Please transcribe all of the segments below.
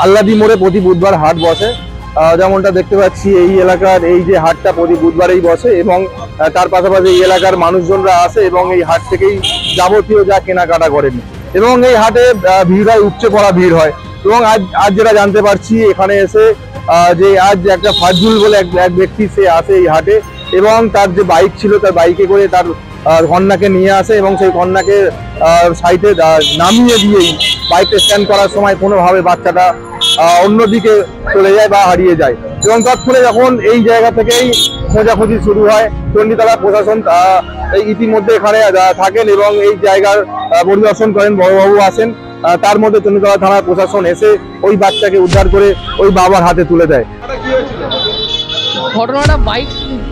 আল্লাদি মোড়ে প্রতি বুধবার হাট বসে। যেমনটা দেখতে পাচ্ছি এই এলাকার এই যে হাটটা প্রতি বুধবারেই বসে এবং তার পাশাপাশি এই এলাকার মানুষজনরা আসে এবং এই হাট থেকেই যাবতীয় যা কেনাকাটা করেন এবং এই হাটে ভিড় হয়, উপচে পড়া ভিড় হয়। এবং আজ যেটা জানতে পারছি এখানে এসে যে আজ একটা ফাজুল বলে এক ব্যক্তি সে আসে এই হাটে এবং তার যে বাইক ছিল তার বাইকে করে তার কন্যাকে নিয়ে আসে এবং সেই কন্যাকে সাইডে নামিয়ে দিয়েই বাইকটা স্ট্যান্ড করার সময় কোনোভাবে বাচ্চাটা অন্যদিকে চলে যায় বা হারিয়ে যায় এবং তৎক্ষণে যখন এই জায়গা থেকেই খোঁজাখুঁজি শুরু হয়। চণ্ডীতলা প্রশাসন ইতিমধ্যে এখানে থাকেন এবং এই জায়গার পরিদর্শন করেন, বড়বাবু আসেন। তার মধ্যে চণ্ডীতলা থানার প্রশাসন এসে ওই বাচ্চাকে উদ্ধার করে ওই বাবার হাতে তুলে দেয়। ঘটনাটা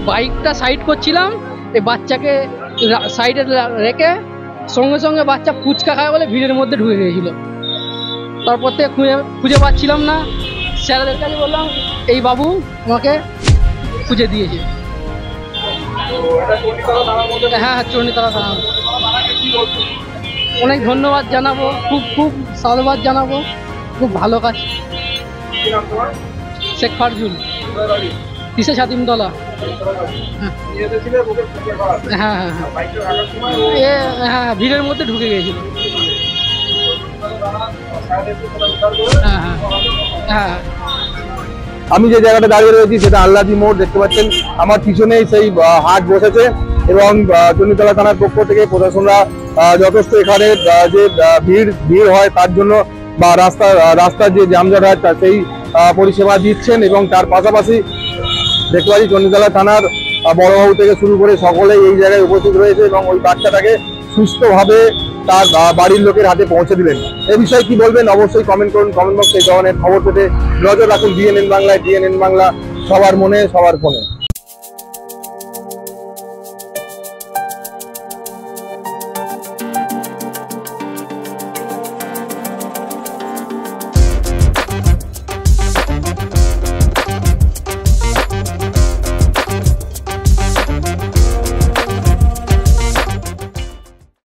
বাইকটা সাইড করছিলাম, এই বাচ্চাকে সাইডে রেখে সঙ্গে সঙ্গে বাচ্চা ফুচকা খায় বলে ভিড়ের মধ্যে ঢুকে গিয়েছিল। তারপর থেকে খুঁজে পাচ্ছিলাম না, স্যারদের কাছে বললাম, এই বাবু আমাকে খুঁজে দিয়েছে। হ্যাঁ, চণ্ডীতলা থানা। অনেক ধন্যবাদ জানাবো, খুব সাধুবাদ জানাবো, খুব ভালো কাজ। শেখ ফারজুল, কিসে ছাতিমতলা। হ্যাঁ, ভিড়ের মধ্যে ঢুকে গিয়েছিল। হ্যাঁ, আমি যে জায়গাটা দাঁড়িয়ে রয়েছি সেটা আল্লাদি মোড়, দেখতে পাচ্ছেন আমার পিছনেই সেই হাট বসেছে এবং চণ্ডীতলা থানার পক্ষ থেকে প্রশাসনরা যথেষ্ট এখানে যে ভিড় হয় তার জন্য বা রাস্তার যে যানজট হয় সেই পরিষেবা দিচ্ছেন এবং তার পাশাপাশি দেখতে পাচ্ছি চণ্ডীতলা থানার বড়বাবু থেকে শুরু করে সকলেই এই জায়গায় উপস্থিত রয়েছে এবং ওই বাচ্চাটাকে সুস্থভাবে তার বাড়ির লোকের হাতে পৌঁছে দিলেন। এ বিষয়ে কি বলবেন অবশ্যই কমেন্ট করুন, কমেন্ট বক্সে। এই ধরনের খবর পেতে নজর রাখুন ডিএনএন বাংলায়। ডিএনএন বাংলা, সবার মনে সবার ফোনে।